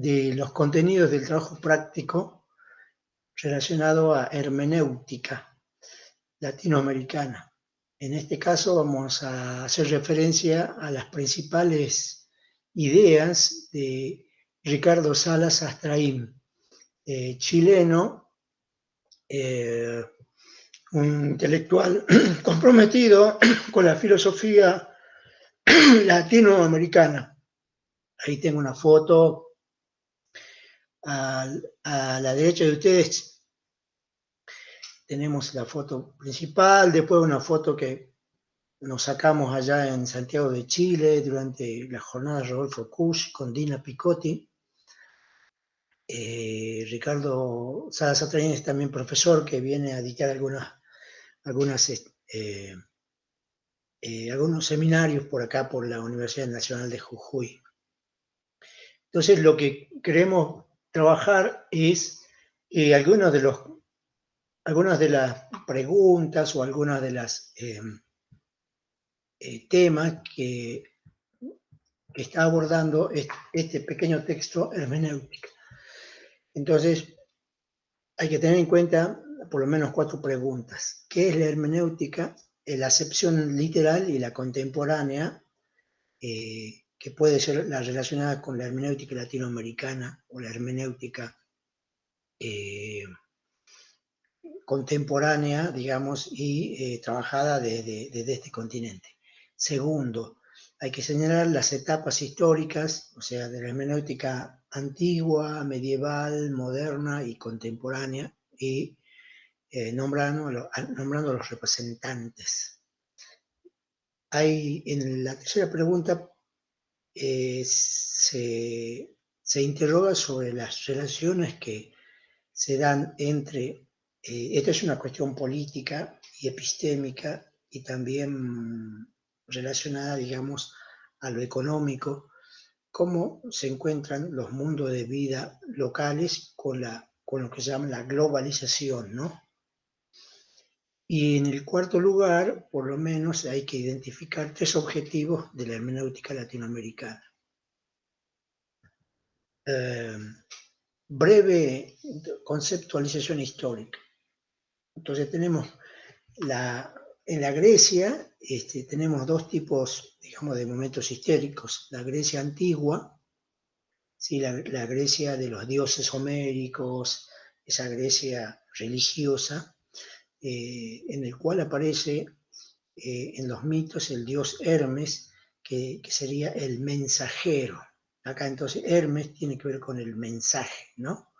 de los contenidos del trabajo práctico relacionado a hermenéutica latinoamericana. En este caso vamos a hacer referencia a las principales ideas de Ricardo Salas Astraín, chileno, un intelectual comprometido con la filosofía latinoamericana. Ahí tengo una foto a la derecha de ustedes. Tenemos la foto principal, después una foto que nos sacamos allá en Santiago de Chile durante la jornada de Rodolfo Kusch con Dina Picotti. Ricardo Salas Atraín es también profesor que viene a dictar algunos seminarios por acá, por la Universidad Nacional de Jujuy. Entonces, lo que queremos trabajar es algunas de las preguntas o algunas de las temas que está abordando este pequeño texto hermenéutica. Entonces, hay que tener en cuenta por lo menos 4 preguntas. ¿Qué es la hermenéutica? La acepción literal y la contemporánea, que puede ser la relacionada con la hermenéutica latinoamericana o la hermenéutica contemporánea, digamos, y trabajada desde este continente. Segundo, hay que señalar las etapas históricas, o sea, de la hermenéutica antigua, medieval, moderna y contemporánea, y nombrando a los representantes. En la tercera pregunta se interroga sobre las relaciones que se dan entre, esta es una cuestión política y epistémica y también relacionada, digamos, a lo económico, cómo se encuentran los mundos de vida locales con lo que se llama la globalización, ¿no? Y en el cuarto lugar, por lo menos, hay que identificar 3 objetivos de la hermenéutica latinoamericana. Breve conceptualización histórica. Entonces tenemos en la Grecia tenemos 2 tipos, digamos, de momentos históricos. La Grecia antigua, ¿sí? la Grecia de los dioses homéricos, esa Grecia religiosa, en el cual aparece en los mitos el dios Hermes, que sería el mensajero. Acá entonces Hermes tiene que ver con el mensaje, ¿no?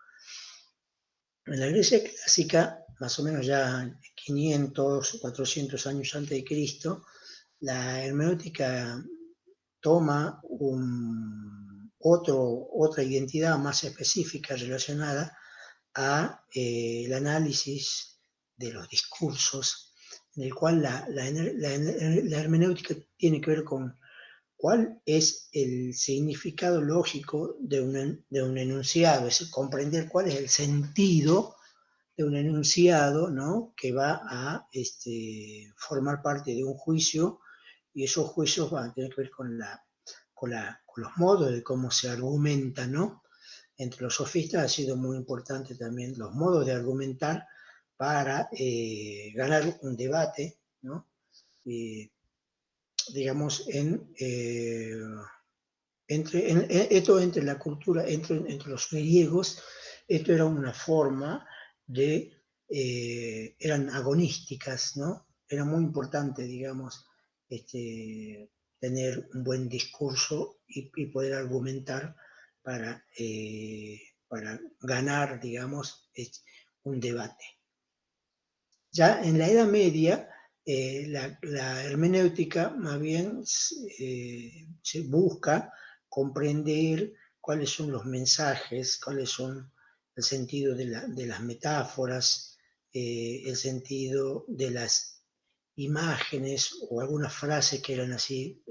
En la Grecia clásica, más o menos ya 500 o 400 años antes de Cristo, la hermenéutica toma otra identidad más específica relacionada a el análisis de los discursos, en el cual la hermenéutica tiene que ver con cuál es el significado lógico de un enunciado, es decir, comprender cuál es el sentido de un enunciado, ¿no? Que va a formar parte de un juicio, y esos juicios van a tener que ver con los modos de cómo se argumenta, ¿no? Entre los sofistas ha sido muy importante también los modos de argumentar para ganar un debate, ¿no? Digamos, esto entre la cultura, entre los griegos, esto era una forma eran agonísticas, ¿no? Era muy importante, digamos, tener un buen discurso y poder argumentar para ganar, digamos, un debate. Ya en la Edad Media, la hermenéutica más bien se busca comprender cuáles son los mensajes, cuáles son el sentido de las metáforas, el sentido de las imágenes o algunas frases que eran así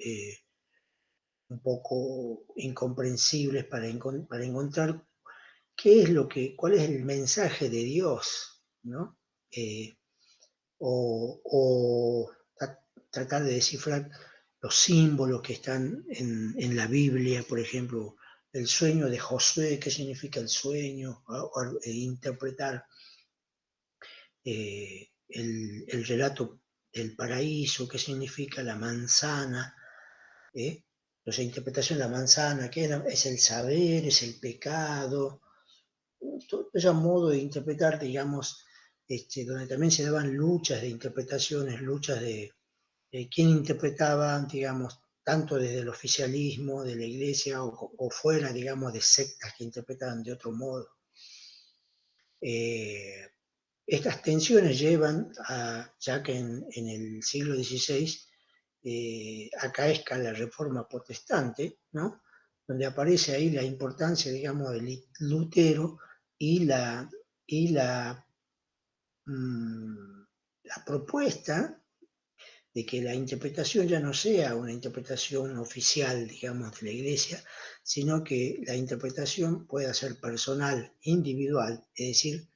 un poco incomprensibles para encontrar cuál es el mensaje de Dios, ¿no? O tratar de descifrar los símbolos que están en la Biblia, por ejemplo, el sueño de Josué, qué significa el sueño, e interpretar el relato del paraíso, qué significa la manzana, entonces, interpretación de la manzana, que es el saber, es el pecado, todo ese modo de interpretar, digamos, donde también se daban luchas de interpretaciones, luchas de quién interpretaba, digamos, tanto desde el oficialismo de la iglesia o fuera, digamos, de sectas que interpretaban de otro modo. Estas tensiones llevan a, ya que en el siglo XVI acaezca la reforma protestante, ¿no? Donde aparece ahí la importancia, digamos, de Lutero y la propuesta de que la interpretación ya no sea una interpretación oficial, digamos, de la Iglesia, sino que la interpretación pueda ser personal, individual, es decir,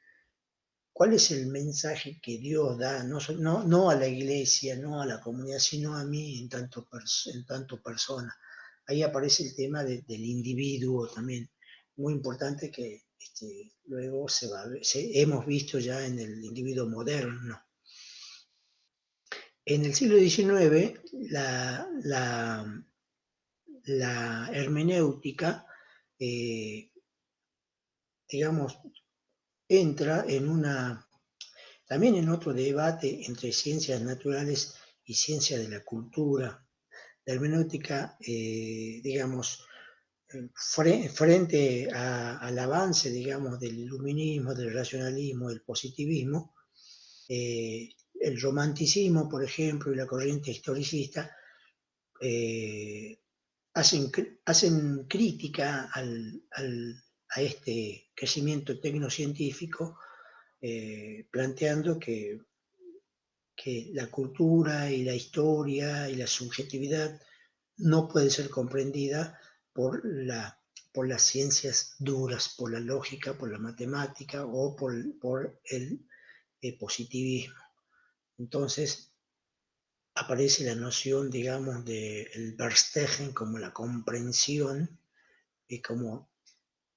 ¿cuál es el mensaje que Dios da? No a la iglesia, no a la comunidad, sino a mí en tanto persona. Ahí aparece el tema del individuo también, muy importante que luego hemos visto ya en el individuo moderno. En el siglo XIX, la hermenéutica, digamos, entra también en otro debate entre ciencias naturales y ciencias de la cultura. La hermenéutica, digamos, frente al avance, digamos, del iluminismo, del racionalismo, del positivismo, el romanticismo, por ejemplo, y la corriente historicista, hacen crítica a este crecimiento tecnocientífico, planteando que la cultura y la historia y la subjetividad no puede ser comprendida por las ciencias duras, por la lógica, por la matemática o por el positivismo. Entonces aparece la noción, digamos, del Verstehen como la comprensión, como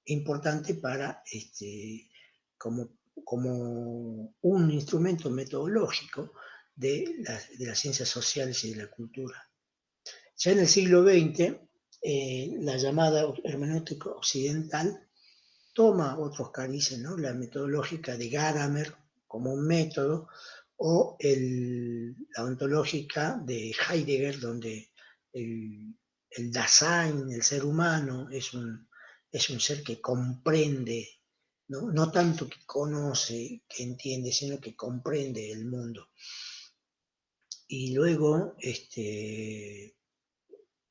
importante para, como un instrumento metodológico de las ciencias sociales y de la cultura. Ya en el siglo XX, la llamada hermenéutica occidental toma otros carices, ¿no? La metodológica de Gadamer como un método, o la ontológica de Heidegger, donde el Dasein, el ser humano, es un ser que comprende, ¿no? No tanto que conoce, que entiende, sino que comprende el mundo. Y luego,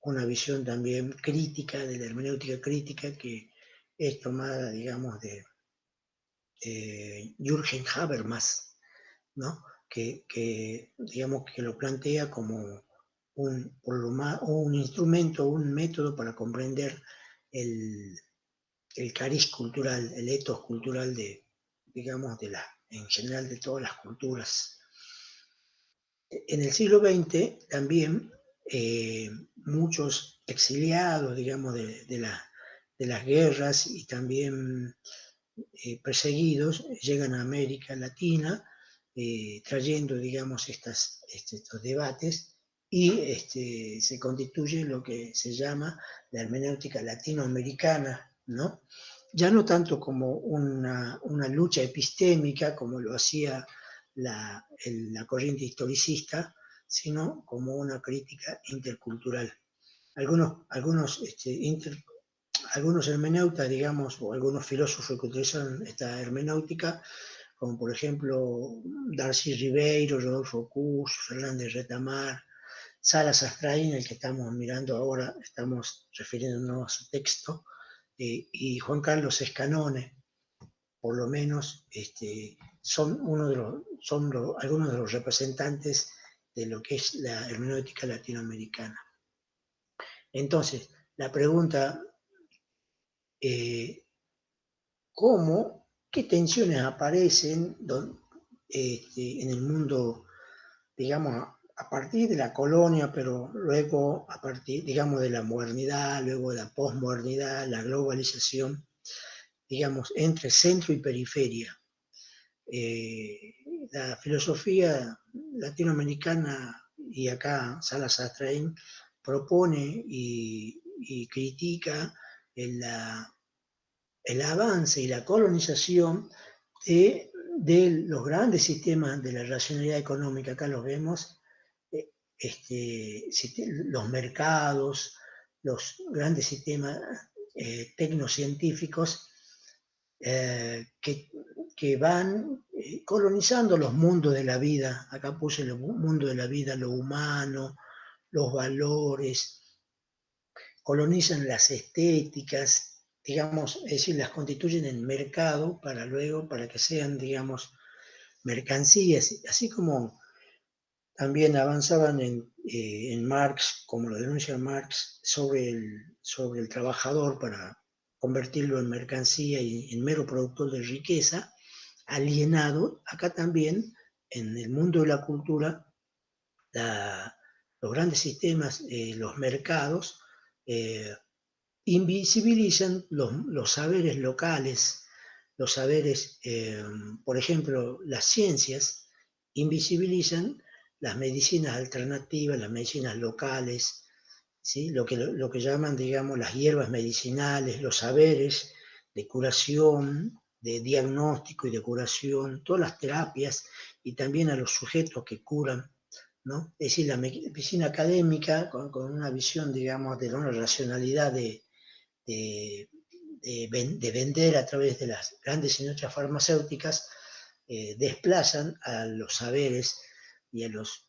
una visión también crítica, de la hermenéutica crítica, que es tomada, digamos, de Jürgen Habermas, ¿no? Digamos, que lo plantea como un instrumento, un método para comprender el cariz cultural, el ethos cultural digamos, en general de todas las culturas. En el siglo XX también muchos exiliados, digamos, de las guerras y también perseguidos llegan a América Latina, trayendo, digamos, estos debates, y se constituye lo que se llama la hermenéutica latinoamericana, ¿no? Ya no tanto como una lucha epistémica, como lo hacía la corriente historicista, sino como una crítica intercultural. Algunos hermeneutas, digamos, o algunos filósofos que utilizan esta hermenéutica, como por ejemplo Darcy Ribeiro, Rodolfo Kusch, Fernández Retamar, Salas Astrain, el que estamos mirando ahora, estamos refiriéndonos a su texto, y Juan Carlos Escanone, por lo menos, son algunos de los representantes de lo que es la hermenéutica latinoamericana. Entonces, la pregunta, qué tensiones aparecen en el mundo, digamos, a partir de la colonia, pero luego a partir, digamos, de la modernidad, luego de la posmodernidad, la globalización, digamos, entre centro y periferia. La filosofía latinoamericana, y acá Salas Sastrain propone y critica el, el avance y la colonización de los grandes sistemas de la racionalidad económica. Acá los vemos, los mercados, los grandes sistemas tecnocientíficos que van colonizando los mundos de la vida. Acá puse el mundo de la vida, lo humano, los valores, colonizan las estéticas, digamos, es decir, las constituyen en mercado para luego, para que sean, digamos, mercancías, así como también avanzaban en Marx, como lo denuncia Marx, sobre el trabajador para convertirlo en mercancía y en mero productor de riqueza, alienado. Acá también, en el mundo de la cultura, los grandes sistemas, los mercados, eh, invisibilizan los saberes locales, los saberes, por ejemplo, las ciencias invisibilizan las medicinas alternativas, las medicinas locales, ¿sí? Lo que llaman, digamos, las hierbas medicinales, los saberes de curación, de diagnóstico y de curación, todas las terapias y también a los sujetos que curan, ¿no? Es decir, la medicina académica con una visión, digamos, de una racionalidad de, de vender a través de las grandes industrias farmacéuticas, desplazan a los saberes y a los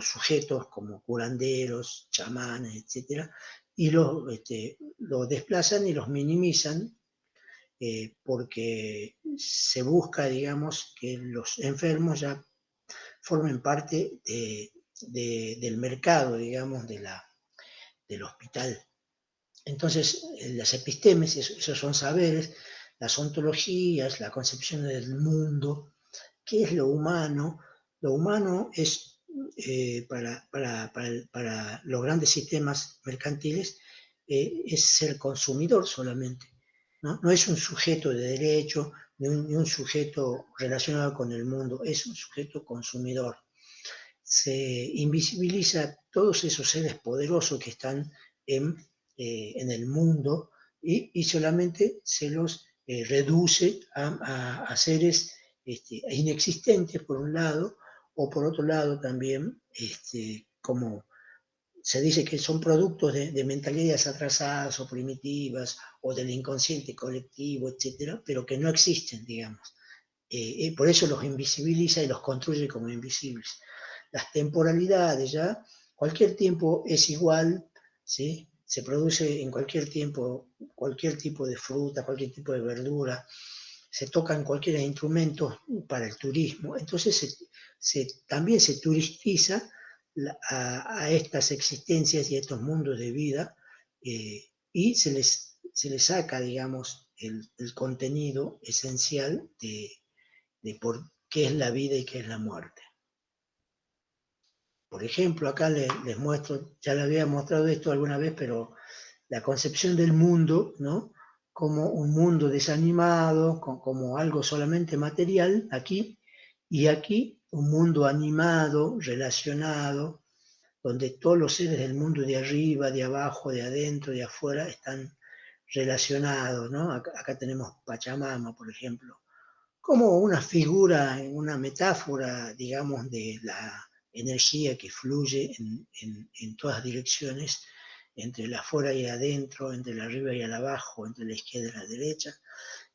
sujetos como curanderos, chamanes, etc., y los desplazan y los minimizan porque se busca, digamos, que los enfermos ya formen parte del mercado, digamos, del hospital. Entonces, las epistemes, esos son saberes, las ontologías, la concepción del mundo, qué es lo humano. Lo humano es, para los grandes sistemas mercantiles, es ser consumidor solamente. ¿No? No es un sujeto de derecho, ni un sujeto relacionado con el mundo, es un sujeto consumidor. Se invisibiliza todos esos seres poderosos que están en el mundo y solamente se los reduce a seres inexistentes por un lado, o por otro lado también, como se dice que son productos de mentalidades atrasadas o primitivas o del inconsciente colectivo, etcétera, pero que no existen, digamos. Por eso los invisibiliza y los construye como invisibles. Las temporalidades ya, cualquier tiempo es igual, ¿sí? Se produce en cualquier tiempo cualquier tipo de fruta, cualquier tipo de verdura, se tocan cualquier instrumento para el turismo, entonces también se turistiza a estas existencias y a estos mundos de vida y se les saca, digamos, el contenido esencial de por qué es la vida y qué es la muerte. Por ejemplo, acá les muestro, ya les había mostrado esto alguna vez, pero la concepción del mundo, ¿no? Como un mundo desanimado, como algo solamente material, aquí, y aquí un mundo animado, relacionado, donde todos los seres del mundo de arriba, de abajo, de adentro, de afuera, están relacionados, ¿no? Acá tenemos Pachamama, por ejemplo, como una figura, una metáfora, digamos, de la energía que fluye en todas direcciones, entre el afuera y el adentro, entre el arriba y el abajo, entre la izquierda y la derecha.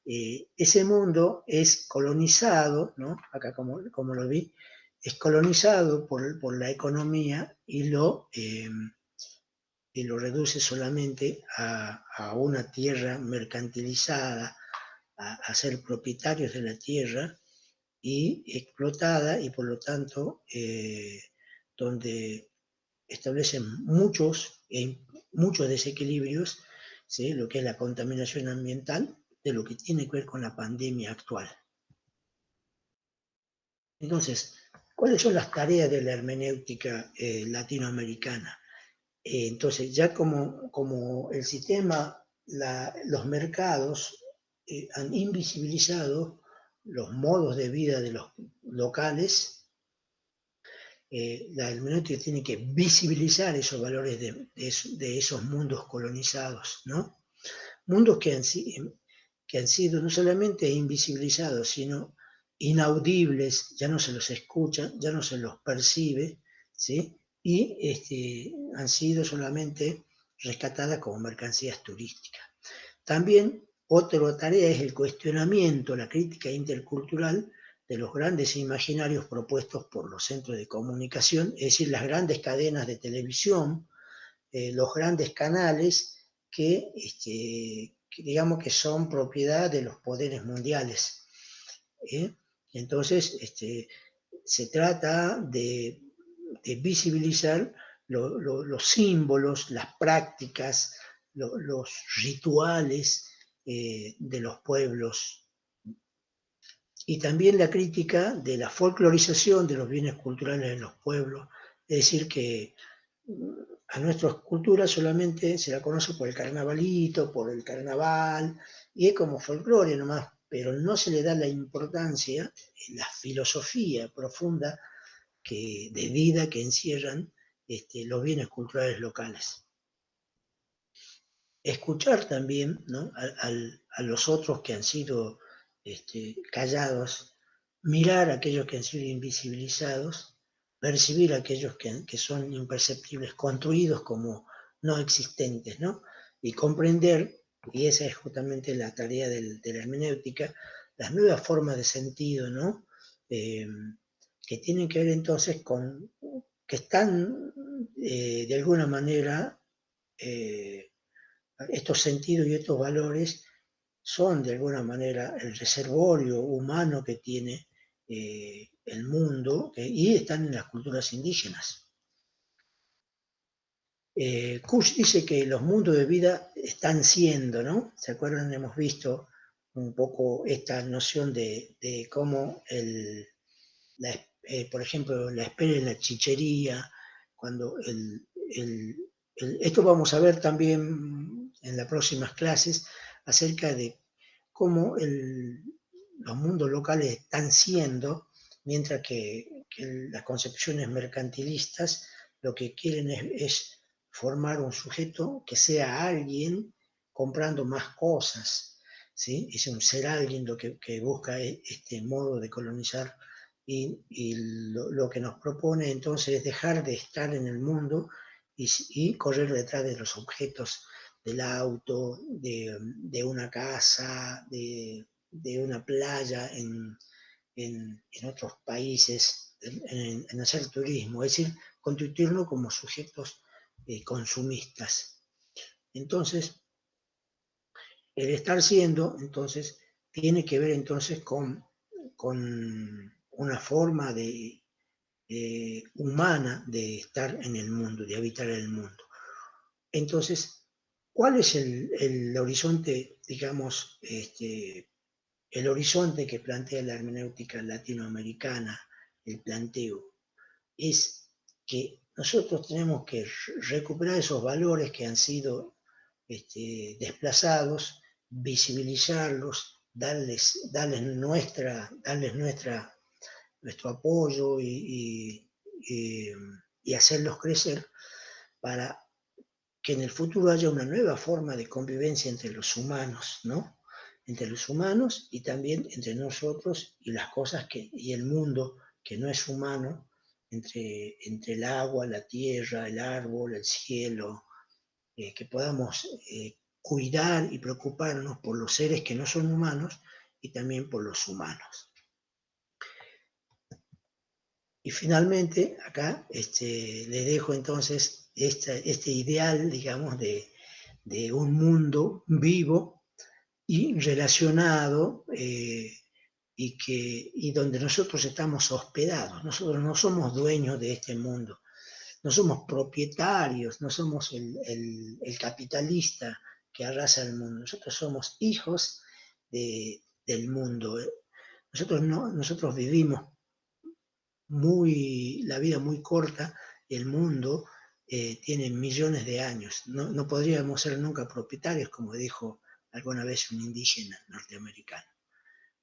Ese mundo es colonizado, ¿no? Acá como lo vi, es colonizado por la economía y lo reduce solamente a una tierra mercantilizada, a ser propietarios de la tierra y explotada y por lo tanto donde establecen muchos desequilibrios, ¿sí? Lo que es la contaminación ambiental, de lo que tiene que ver con la pandemia actual. Entonces, ¿Cuáles son las tareas de la hermenéutica latinoamericana? Entonces, ya como el sistema, los mercados han invisibilizado los modos de vida de los locales, la hermenéutica tiene que visibilizar esos valores de esos mundos colonizados, ¿no? Mundos que han sido no solamente invisibilizados, sino inaudibles, ya no se los escucha, ya no se los percibe, ¿sí? Y han sido solamente rescatadas como mercancías turísticas. También otra tarea es el cuestionamiento, la crítica intercultural de los grandes imaginarios propuestos por los centros de comunicación, es decir, las grandes cadenas de televisión, los grandes canales que digamos que son propiedad de los poderes mundiales. ¿eh? Entonces, se trata de visibilizar los símbolos, las prácticas, los rituales de los pueblos, y también la crítica de la folclorización de los bienes culturales de los pueblos, es decir, que a nuestras culturas solamente se la conoce por el carnavalito, por el carnaval, y es como folclore nomás, pero no se le da la importancia, la filosofía profunda de vida que encierran los bienes culturales locales. Escuchar también, ¿no?, a los otros que han sido callados, mirar a aquellos que han sido invisibilizados, percibir a aquellos que son imperceptibles, construidos como no existentes, ¿no? Y comprender, y esa es justamente la tarea de la hermenéutica, las nuevas formas de sentido, ¿no? Que tienen que ver entonces que están de alguna manera, estos sentidos y estos valores son de alguna manera el reservorio humano que tiene el mundo, y están en las culturas indígenas. Kush dice que los mundos de vida están siendo, ¿no? ¿Se acuerdan? Hemos visto un poco esta noción de cómo por ejemplo, la espera en la chichería, cuando esto vamos a ver también en las próximas clases, acerca de cómo los mundos locales están siendo, mientras que las concepciones mercantilistas lo que quieren es formar un sujeto que sea alguien comprando más cosas, ¿sí? Es un ser alguien lo que busca este modo de colonizar, y lo que nos propone entonces es dejar de estar en el mundo y correr detrás de los objetos del auto, de una casa, de una playa en otros países, en hacer turismo, es decir, constituirnos como sujetos consumistas. Entonces, el estar siendo, entonces, tiene que ver entonces con una forma humana de estar en el mundo, de habitar el mundo. Entonces, ¿cuál es el horizonte, digamos, el horizonte que plantea la hermenéutica latinoamericana, el planteo? Es que nosotros tenemos que recuperar esos valores que han sido desplazados, visibilizarlos, darles nuestro apoyo y hacerlos crecer para que en el futuro haya una nueva forma de convivencia entre los humanos, ¿no? Entre los humanos y también entre nosotros y las cosas y el mundo que no es humano, entre el agua, la tierra, el árbol, el cielo, que podamos cuidar y preocuparnos por los seres que no son humanos y también por los humanos. Y finalmente, acá les dejo entonces este ideal, digamos, de un mundo vivo y relacionado, y donde nosotros estamos hospedados. Nosotros no somos dueños de este mundo, no somos propietarios, no somos el capitalista que arrasa el mundo. Nosotros somos hijos del mundo. Nosotros vivimos la vida muy corta, el mundo tiene millones de años. No podríamos ser nunca propietarios, como dijo alguna vez un indígena norteamericano.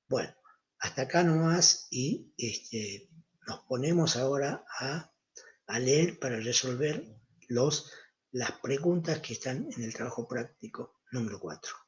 Bueno, hasta acá nomás y nos ponemos ahora a leer para resolver las preguntas que están en el trabajo práctico número 4.